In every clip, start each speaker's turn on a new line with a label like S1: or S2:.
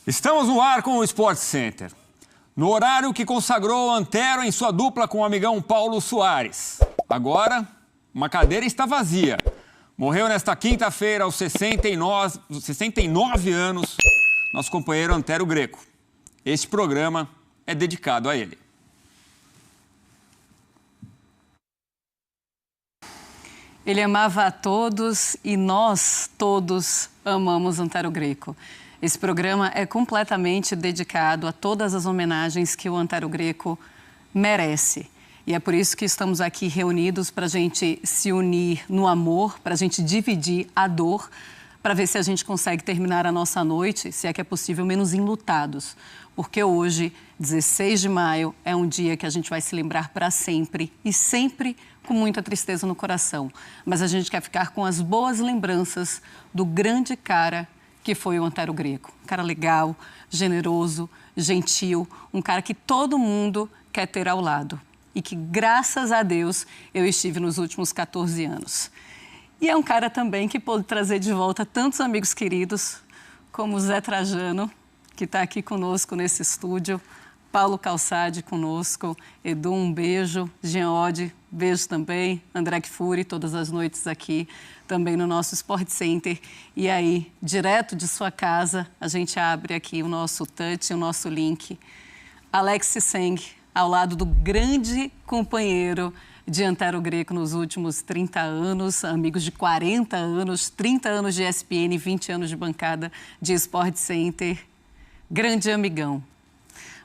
S1: Estamos no ar com o Sport Center. No horário que consagrou Antero em sua dupla com o amigão Paulo Soares. Agora, uma cadeira está vazia. Morreu nesta quinta-feira, aos 69 anos, nosso companheiro Antero Greco. Este programa é dedicado a ele.
S2: Ele amava a todos e nós todos amamos Antero Greco. Esse programa é completamente dedicado a todas as homenagens que o Antero Greco merece. E é por isso que estamos aqui reunidos para a gente se unir no amor, para a gente dividir a dor, para ver se a gente consegue terminar a nossa noite, se é que é possível, menos enlutados. Porque hoje, 16 de maio, é um dia que a gente vai se lembrar para sempre e sempre com muita tristeza no coração. Mas a gente quer ficar com as boas lembranças do grande cara que foi o Antero Greco. Um cara legal, generoso, gentil, um cara que todo mundo quer ter ao lado. E que, graças a Deus, eu estive nos últimos 14 anos. E é um cara também que pôde trazer de volta tantos amigos queridos, como o Zé Trajano, que está aqui conosco nesse estúdio, Paulo Calçade conosco, Edu, um beijo, Jean Oddi, beijo também, André Kfouri, todas as noites aqui, também no nosso Sport Center. E aí, direto de sua casa, a gente abre aqui o nosso touch, o nosso link. Alex Seng, ao lado do grande companheiro de Antero Greco nos últimos 30 anos, amigos de 40 anos, 30 anos de ESPN, 20 anos de bancada de Sport Center. Grande amigão.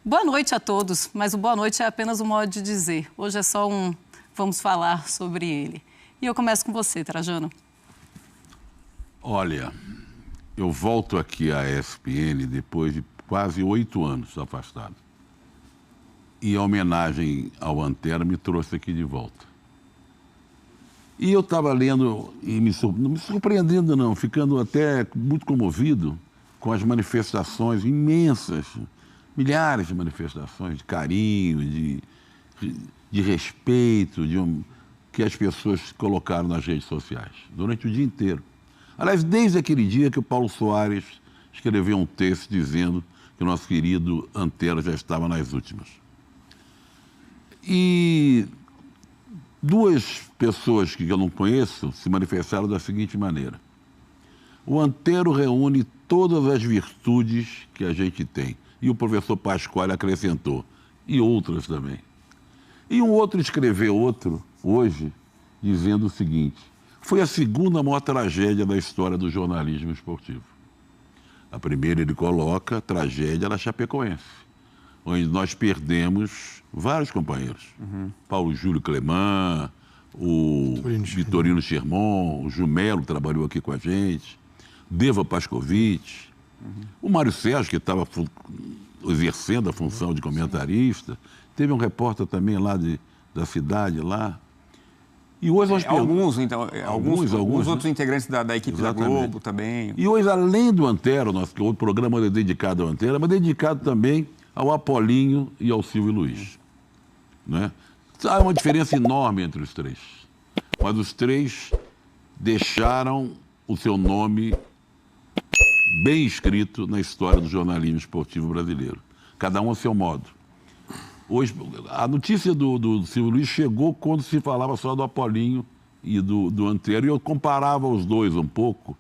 S2: Boa noite a todos, mas o boa noite é apenas um modo de dizer. Hoje é só um vamos falar sobre ele. E eu começo com você, Trajano.
S3: Olha, eu volto aqui à ESPN depois de quase 8 anos afastado. E a homenagem ao Antero me trouxe aqui de volta. E eu estava lendo e não me surpreendendo não, ficando até muito comovido com as manifestações imensas, milhares de manifestações de carinho, de respeito, que as pessoas colocaram nas redes sociais durante o dia inteiro. Aliás, desde aquele dia que o Paulo Soares escreveu um texto dizendo que o nosso querido Antero já estava nas últimas. E duas pessoas que eu não conheço se manifestaram da seguinte maneira. O Antero reúne todas as virtudes que a gente tem. E o professor Pasquale acrescentou. E outras também. E um outro escreveu hoje, dizendo o seguinte. Foi a segunda maior tragédia da história do jornalismo esportivo. A primeira ele coloca a tragédia da Chapecoense, onde nós perdemos vários companheiros. Paulo Júlio Cleman, o Vitorino Sherman, o Jumelo, que trabalhou aqui com a gente, Deva Pascovitch, o Mário Sérgio, que estava exercendo a função de comentarista. Teve um repórter também lá da cidade lá. E hoje nós
S1: alguns outros
S3: né?
S1: integrantes da equipe Exatamente. Da Globo também.
S3: E hoje, além do Antero, o programa é dedicado ao Antero, mas dedicado também ao Apolinho e ao Silvio Luiz. Né? Há uma diferença enorme entre os três. Mas os três deixaram o seu nome bem escrito na história do jornalismo esportivo brasileiro. Cada um a seu modo. Hoje, a notícia do Silvio Luiz chegou quando se falava só do Apolinho e do Antero, e eu comparava os dois um pouco.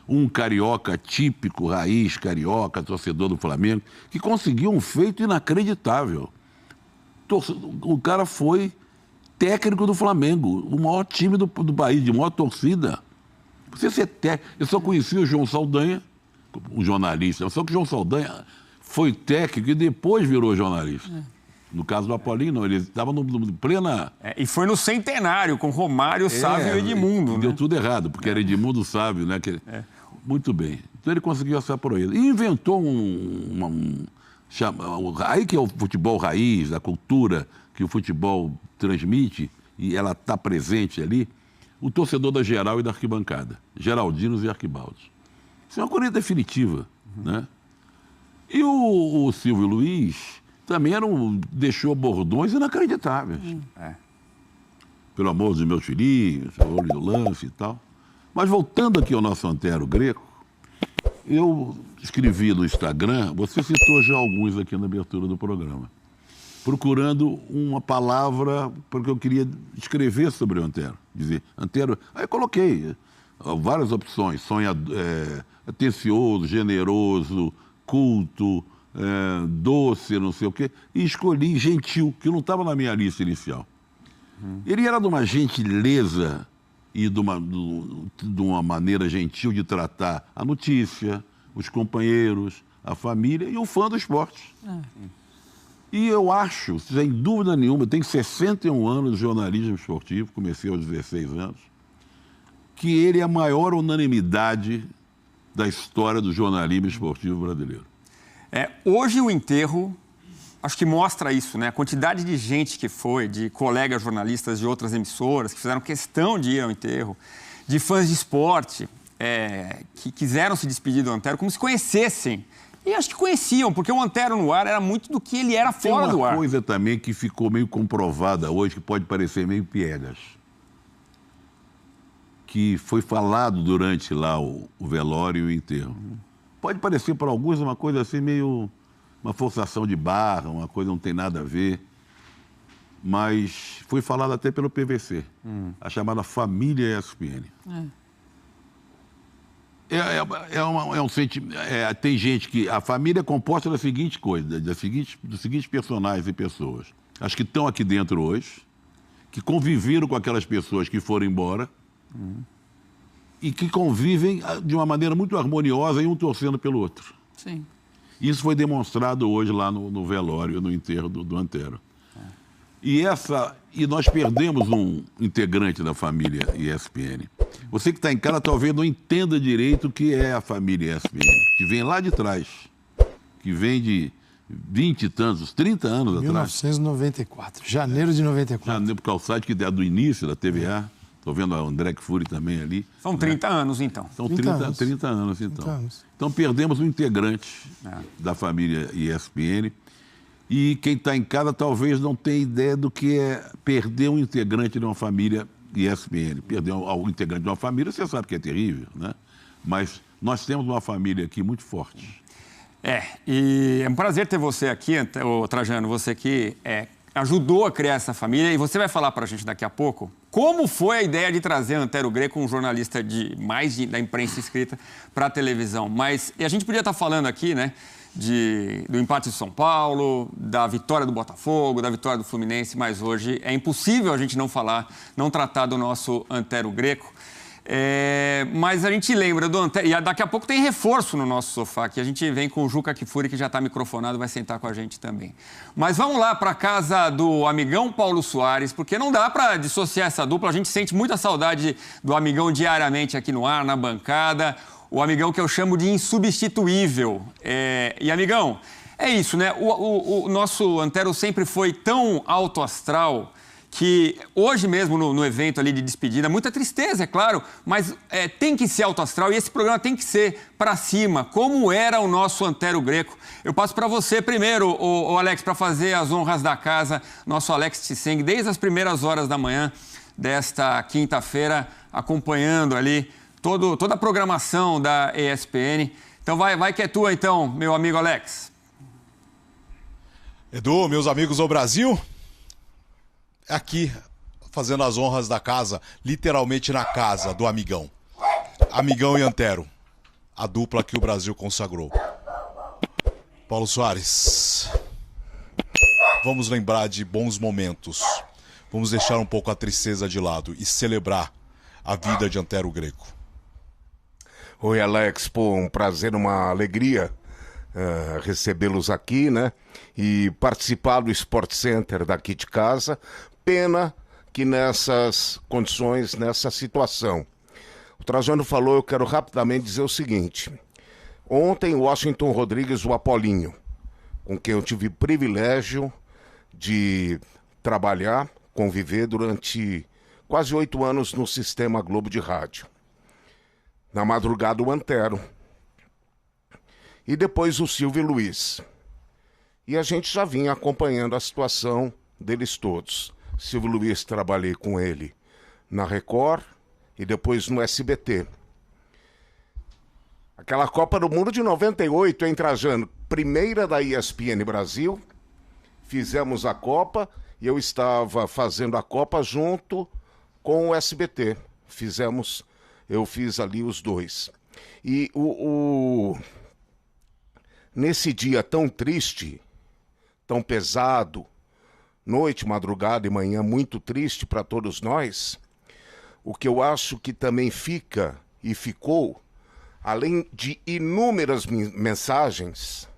S3: Um carioca típico, raiz carioca, torcedor do Flamengo, que conseguiu um feito inacreditável. O cara foi técnico do Flamengo, o maior time do país, de maior torcida. Você ser técnico. Eu só conhecia o João Saldanha, um jornalista, só que o João Saldanha foi técnico e depois virou jornalista. No caso do Apolinho, não, ele estava no plena...
S1: e foi no centenário, com Romário, Sávio e Edmundo.
S3: Deu tudo errado, porque era Edmundo Sávio, né? Muito bem. Então ele conseguiu essa proeza. E inventou aí que é o futebol raiz, a cultura que o futebol transmite, e ela está presente ali, o torcedor da geral e da arquibancada. Geraldinos e Arquibaldos. Isso é uma coisa definitiva, né? E o Silvio Luiz também deixou bordões inacreditáveis. Pelo amor dos meus filhinhos, olho do lance e tal. Mas voltando aqui ao nosso Antero Greco, eu escrevi no Instagram, você citou já alguns aqui na abertura do programa, procurando uma palavra, porque eu queria escrever sobre o Antero. Dizer, Antero, aí eu coloquei várias opções, atencioso, generoso, culto, doce, não sei o quê, e escolhi gentil, que não estava na minha lista inicial. Ele era de uma gentileza e de uma maneira gentil de tratar a notícia, os companheiros, a família e o fã do esporte. E eu acho, sem dúvida nenhuma, eu tenho 61 anos de jornalismo esportivo, comecei aos 16 anos, que ele é a maior unanimidade da história do jornalismo esportivo brasileiro.
S1: Hoje o enterro, acho que mostra isso, né? A quantidade de gente que foi, de colegas jornalistas de outras emissoras, que fizeram questão de ir ao enterro, de fãs de esporte, que quiseram se despedir do Antero, como se conhecessem. E acho que conheciam, porque o Antero no ar era muito do que ele era fora do ar.
S3: Tem uma coisa também que ficou meio comprovada hoje, que pode parecer meio piegas, que foi falado durante lá o velório e o enterro. Pode parecer para alguns uma coisa assim meio... uma forçação de barra, uma coisa que não tem nada a ver, mas foi falado até pelo PVC, a chamada família ESPN. Tem gente que... A família é composta da seguinte coisa, dos seguintes personagens e pessoas. As que estão aqui dentro hoje, que conviveram com aquelas pessoas que foram embora e que convivem de uma maneira muito harmoniosa e um torcendo pelo outro.
S2: Sim.
S3: Isso foi demonstrado hoje lá no velório, no enterro do Antero. E nós perdemos um integrante da família ESPN. Você que está em casa talvez não entenda direito o que é a família ESPN, que vem lá de trás, que vem de 20 e tantos, 30 anos atrás.
S4: 1994, janeiro de 94.
S3: Janeiro, porque é o site que é do início da TVA. Estou vendo a André Fury também ali.
S1: São 30 anos, então.
S3: São 30 anos, então.
S4: 30 anos.
S3: Então perdemos um integrante da família ESPN. E quem está em casa talvez não tenha ideia do que é perder um integrante de uma família ESPN. Perder um integrante de uma família, você sabe que é terrível, né? Mas nós temos uma família aqui muito forte.
S1: E é um prazer ter você aqui, Trajano, você que ajudou a criar essa família, e você vai falar para a gente daqui a pouco como foi a ideia de trazer Antero Greco, um jornalista da imprensa escrita, para a televisão. Mas a gente podia estar falando aqui, né, do empate de São Paulo, da vitória do Botafogo, da vitória do Fluminense, mas hoje é impossível a gente não tratar do nosso Antero Greco. Mas a gente lembra do Antero, e daqui a pouco tem reforço no nosso sofá, que a gente vem com o Juca Kfouri, que já está microfonado, vai sentar com a gente também. Mas vamos lá para a casa do amigão Paulo Soares, porque não dá para dissociar essa dupla, a gente sente muita saudade do amigão diariamente aqui no ar, na bancada, o amigão que eu chamo de insubstituível. E amigão, é isso, né? O nosso Antero sempre foi tão alto astral, que hoje mesmo no evento ali de despedida, muita tristeza, é claro, mas tem que ser alto astral e esse programa tem que ser para cima, como era o nosso Antero Greco. Eu passo para você primeiro, o Alex, para fazer as honras da casa, nosso Alex Tseng, desde as primeiras horas da manhã desta quinta-feira, acompanhando ali toda a programação da ESPN. Então vai que é tua então, meu amigo Alex.
S5: Edu, meus amigos do Brasil, aqui fazendo as honras da casa, literalmente na casa do amigão. Amigão e Antero, a dupla que o Brasil consagrou. Paulo Soares, vamos lembrar de bons momentos. Vamos deixar um pouco a tristeza de lado e celebrar a vida de Antero Greco.
S6: Oi, Alex, um prazer, uma alegria recebê-los aqui, né? E participar do Sport Center daqui de casa. Pena que nessas condições, nessa situação. O Trajano falou, eu quero rapidamente dizer o seguinte. Ontem, Washington Rodrigues, o Apolinho, com quem eu tive privilégio de trabalhar, conviver durante quase 8 anos no Sistema Globo de Rádio. Na madrugada, o Antero. E depois o Silvio Luiz. E a gente já vinha acompanhando a situação deles todos. Silvio Luiz, trabalhei com ele na Record e depois no SBT. Aquela Copa do Mundo de 98, hein, Trajano? Primeira da ESPN Brasil. Fizemos a Copa e eu estava fazendo a Copa junto com o SBT. Eu fiz ali os dois. E nesse dia tão triste, tão pesado, noite, madrugada e manhã muito triste para todos nós, o que eu acho que também fica e ficou, além de inúmeras mensagens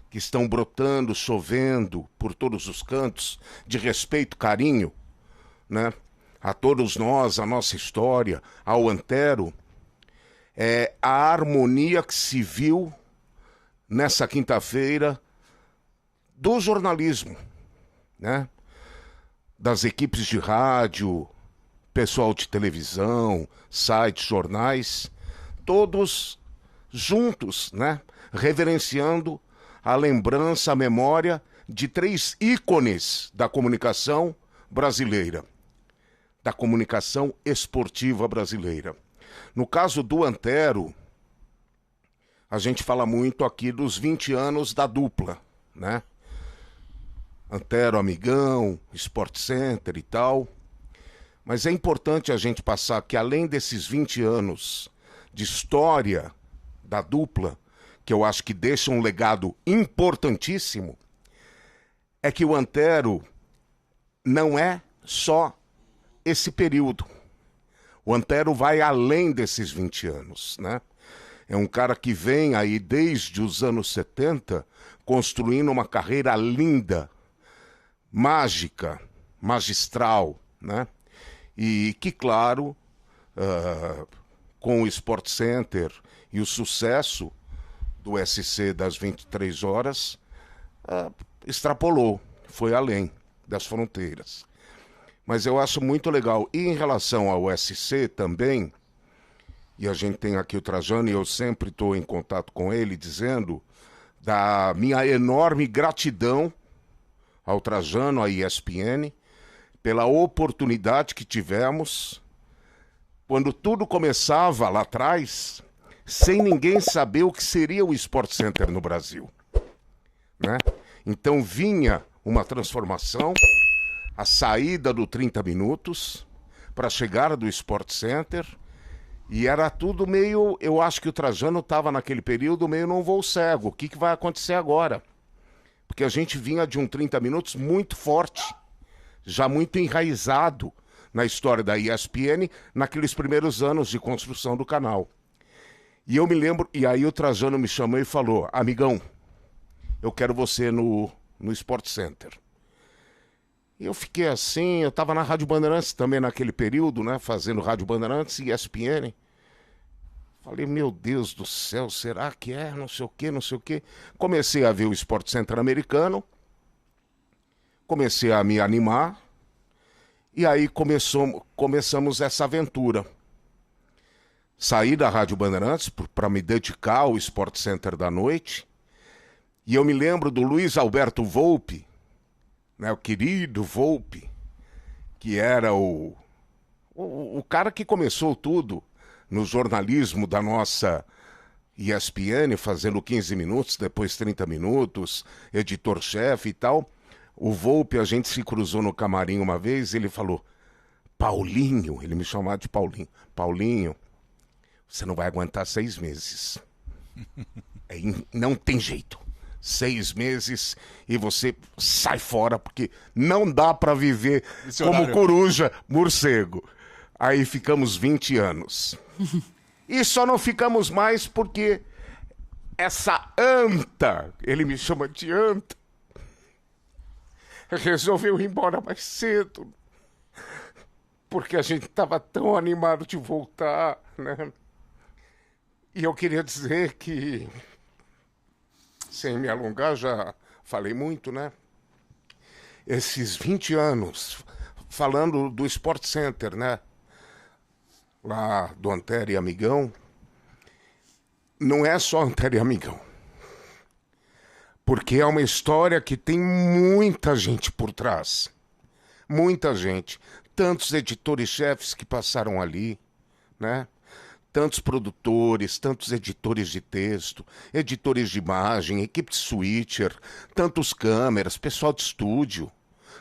S6: que estão brotando, chovendo por todos os cantos, de respeito, carinho, né, a todos nós, a nossa história, ao Antero, é a harmonia que se viu nessa quinta-feira do jornalismo, né? Das equipes de rádio, pessoal de televisão, sites, jornais, todos juntos, né? Reverenciando a lembrança, a memória de 3 ícones da comunicação brasileira, da comunicação esportiva brasileira. No caso do Antero, a gente fala muito aqui dos 20 anos da dupla, né? Antero, Amigão, Sport Center e tal. Mas é importante a gente passar que além desses 20 anos de história da dupla, que eu acho que deixa um legado importantíssimo, é que o Antero não é só esse período. O Antero vai além desses 20 anos, né? É um cara que vem aí desde os anos 70 construindo uma carreira linda, mágica, magistral, né? E que, claro, com o Sport Center e o sucesso do SC das 23 horas, extrapolou, foi além das fronteiras. Mas eu acho muito legal. E em relação ao SC também, e a gente tem aqui o Trajano, e eu sempre estou em contato com ele, dizendo da minha enorme gratidão ao Trajano, à ESPN, pela oportunidade que tivemos, quando tudo começava lá atrás, sem ninguém saber o que seria o Sport Center no Brasil, né? Então vinha uma transformação, a saída do 30 minutos para a chegada do Sport Center, e era tudo meio, eu acho que o Trajano estava naquele período meio num voo cego. O que vai acontecer agora? Porque a gente vinha de um 30 minutos muito forte, já muito enraizado na história da ESPN, naqueles primeiros anos de construção do canal. E eu me lembro, e aí o Trajano me chamou e falou: amigão, eu quero você no Sport Center. E eu fiquei assim, eu estava na Rádio Bandeirantes também naquele período, né, fazendo Rádio Bandeirantes e ESPN. Falei, meu Deus do céu, será que é? Não sei o quê, não sei o quê. Comecei a ver o Sport Center americano, comecei a me animar, e aí começamos essa aventura. Saí da Rádio Bandeirantes para me dedicar ao Sport Center da noite, e eu me lembro do Luiz Alberto Volpi, né, o querido Volpi, que era o cara que começou tudo no jornalismo da nossa ESPN, fazendo 15 minutos, depois 30 minutos, editor-chefe e tal. O Volpi, a gente se cruzou no camarim uma vez, ele falou: Paulinho, ele me chamava de Paulinho. Paulinho, você não vai aguentar 6 meses. Não tem jeito. 6 meses e você sai fora, porque não dá para viver como coruja, morcego. Aí ficamos 20 anos. E só não ficamos mais porque essa anta, ele me chama de anta, resolveu ir embora mais cedo. Porque a gente estava tão animado de voltar, né? E eu queria dizer que, sem me alongar, já falei muito, né? Esses 20 anos, falando do Sport Center, né? Lá do Antero e Amigão, não é só Antero e Amigão. Porque é uma história que tem muita gente por trás. Muita gente. Tantos editores-chefes que passaram ali, né? tantos produtores, tantos editores de texto, editores de imagem, equipe de switcher, tantos câmeras, pessoal de estúdio.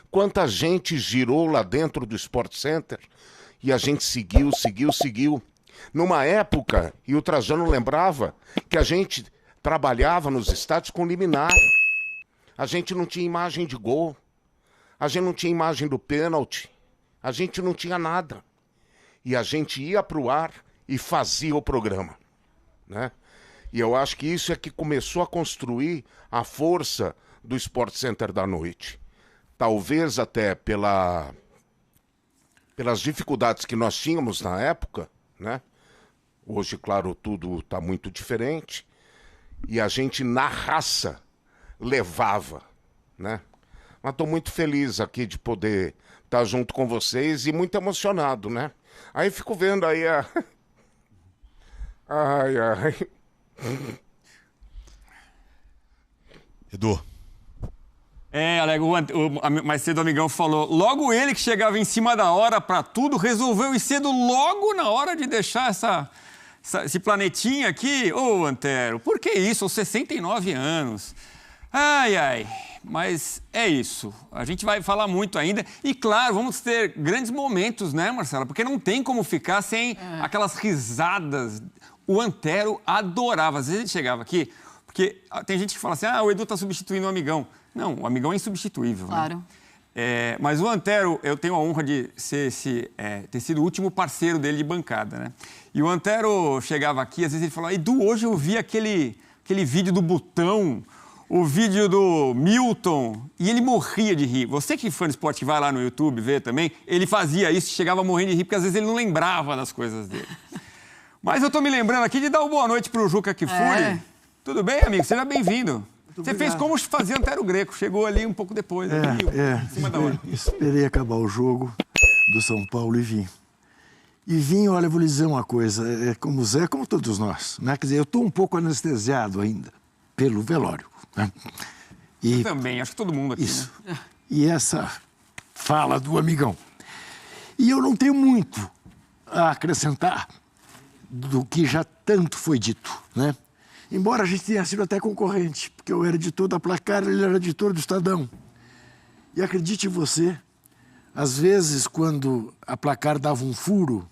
S6: Quanta gente girou lá dentro do Sport Center e a gente seguiu. Numa época, e o Trajano lembrava, que a gente trabalhava nos estádios com liminar. A gente não tinha imagem de gol, a gente não tinha imagem do pênalti, a gente não tinha nada. E a gente ia para o ar e fazia o programa, né? E eu acho que isso é que começou a construir a força do Sport Center da noite. Talvez até pelas dificuldades que nós tínhamos na época, né? Hoje, claro, tudo está muito diferente. E a gente, na raça, levava, né? Mas estou muito feliz aqui de poder estar junto com vocês e muito emocionado, né? Aí fico vendo aí a... Ai.
S5: Edu.
S1: Alego, mais cedo o amigão falou, logo ele que chegava em cima da hora para tudo, resolveu ir cedo logo na hora de deixar esse planetinha aqui. Ô, Antero, por que isso? Aos 69 anos. Ai, mas é isso. A gente vai falar muito ainda. E, claro, vamos ter grandes momentos, né, Marcela? Porque não tem como ficar sem aquelas risadas. O Antero adorava. Às vezes ele chegava aqui, porque tem gente que fala assim, o Edu tá substituindo o amigão. Não, o amigão é insubstituível.
S2: Claro.
S1: Né? Mas o Antero, eu tenho a honra de ter sido o último parceiro dele de bancada, né? E o Antero chegava aqui, às vezes ele falava, Edu, hoje eu vi aquele vídeo do Butão, o vídeo do Milton, e ele morria de rir. Você que é fã de esporte, que vai lá no YouTube ver também, ele fazia isso, chegava morrendo de rir, porque às vezes ele não lembrava das coisas dele. Mas eu tô me lembrando aqui de dar uma boa noite pro Juca Kfouri. Tudo bem, amigo? Seja bem-vindo. Você fez como fazia Antero Greco, chegou ali um pouco depois. Em cima da hora.
S4: Esperei acabar o jogo do São Paulo e vim. E vim, olha, vou lhe dizer uma coisa, como o Zé, como todos nós, né? Quer dizer, eu estou um pouco anestesiado ainda pelo velório, né?
S1: Eu também, acho que todo mundo aqui.
S4: Isso.
S1: Né?
S4: E essa fala do amigão. E eu não tenho muito a acrescentar do que já tanto foi dito, né? Embora a gente tenha sido até concorrente, porque eu era editor da Placar, ele era editor do Estadão. E acredite você, às vezes quando a Placar dava um furo,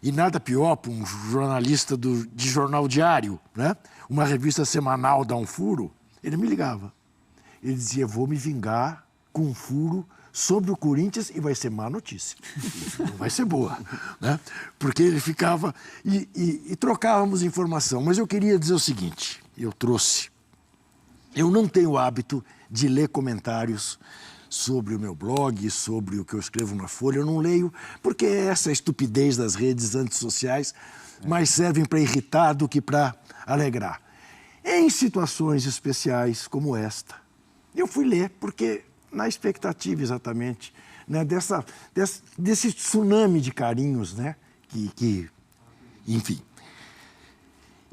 S4: e nada pior para um jornalista de jornal diário, né? Uma revista semanal dá um furo, ele me ligava. Ele dizia, vou me vingar com um furo sobre o Corinthians e vai ser má notícia. Não vai ser boa, né? Porque ele ficava... E trocávamos informação. Mas eu queria dizer o seguinte, eu não tenho o hábito de ler comentários sobre o meu blog, sobre o que eu escrevo na Folha. Eu não leio, porque é essa estupidez das redes antissociais mais servem para irritar do que para alegrar. Em situações especiais como esta, eu fui ler, porque... na expectativa, exatamente, né, desse tsunami de carinhos, né, enfim.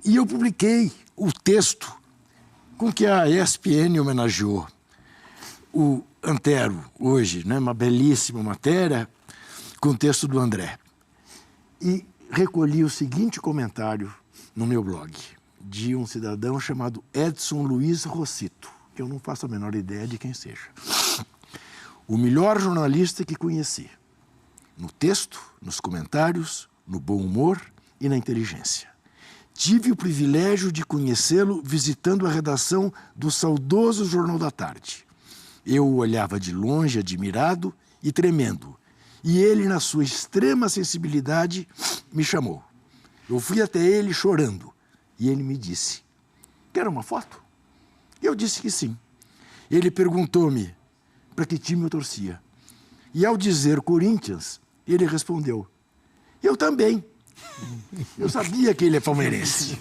S4: E eu publiquei o texto com que a ESPN homenageou o Antero hoje, né, uma belíssima matéria com o texto do André. E recolhi o seguinte comentário no meu blog, de um cidadão chamado Edson Luiz Rossito, que eu não faço a menor ideia de quem seja. O melhor jornalista que conheci. No texto, nos comentários, no bom humor e na inteligência. Tive o privilégio de conhecê-lo visitando a redação do saudoso Jornal da Tarde. Eu o olhava de longe, admirado e tremendo. E ele, na sua extrema sensibilidade, me chamou. Eu fui até ele chorando. E ele me disse, quer uma foto? Eu disse que sim. Ele perguntou-me para que time eu torcia. E ao dizer Corinthians, ele respondeu, eu também. Eu sabia que ele é palmeirense.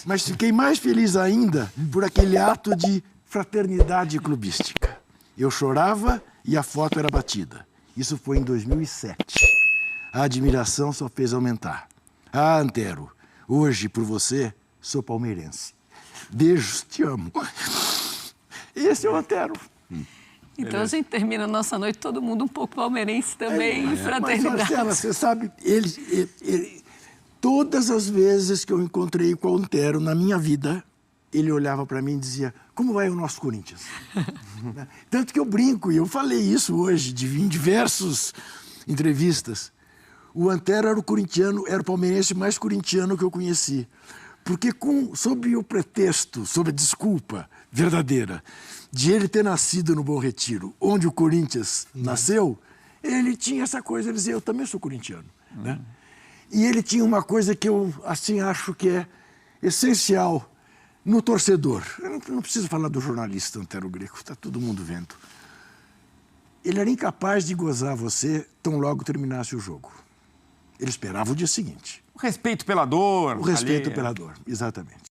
S4: Mas fiquei mais feliz ainda por aquele ato de fraternidade clubística. Eu chorava e a foto era batida. Isso foi em 2007. A admiração só fez aumentar. Antero, hoje por você sou palmeirense. Beijos, te amo. Esse é o Antero.
S2: Então a gente termina a nossa noite, todo mundo um pouco palmeirense também, em fraternidade.
S4: Mas, Marcela, você sabe, Todas as vezes que eu encontrei com o Antero na minha vida, ele olhava para mim e dizia: como vai o nosso Corinthians? Tanto que eu brinco, e eu falei isso hoje, em diversas entrevistas. O Antero era o corintiano, era o palmeirense mais corintiano que eu conheci. Porque sob o pretexto, sob a desculpa verdadeira de ele ter nascido no Bom Retiro, onde o Corinthians nasceu, ele tinha essa coisa, ele dizia: eu também sou corintiano. Né? E ele tinha uma coisa que eu assim acho que é essencial no torcedor. Eu não preciso falar do jornalista Antero Greco, está todo mundo vendo. Ele era incapaz de gozar você tão logo terminasse o jogo. Ele esperava o dia seguinte.
S1: O respeito pela dor.
S4: O respeito pela dor, exatamente.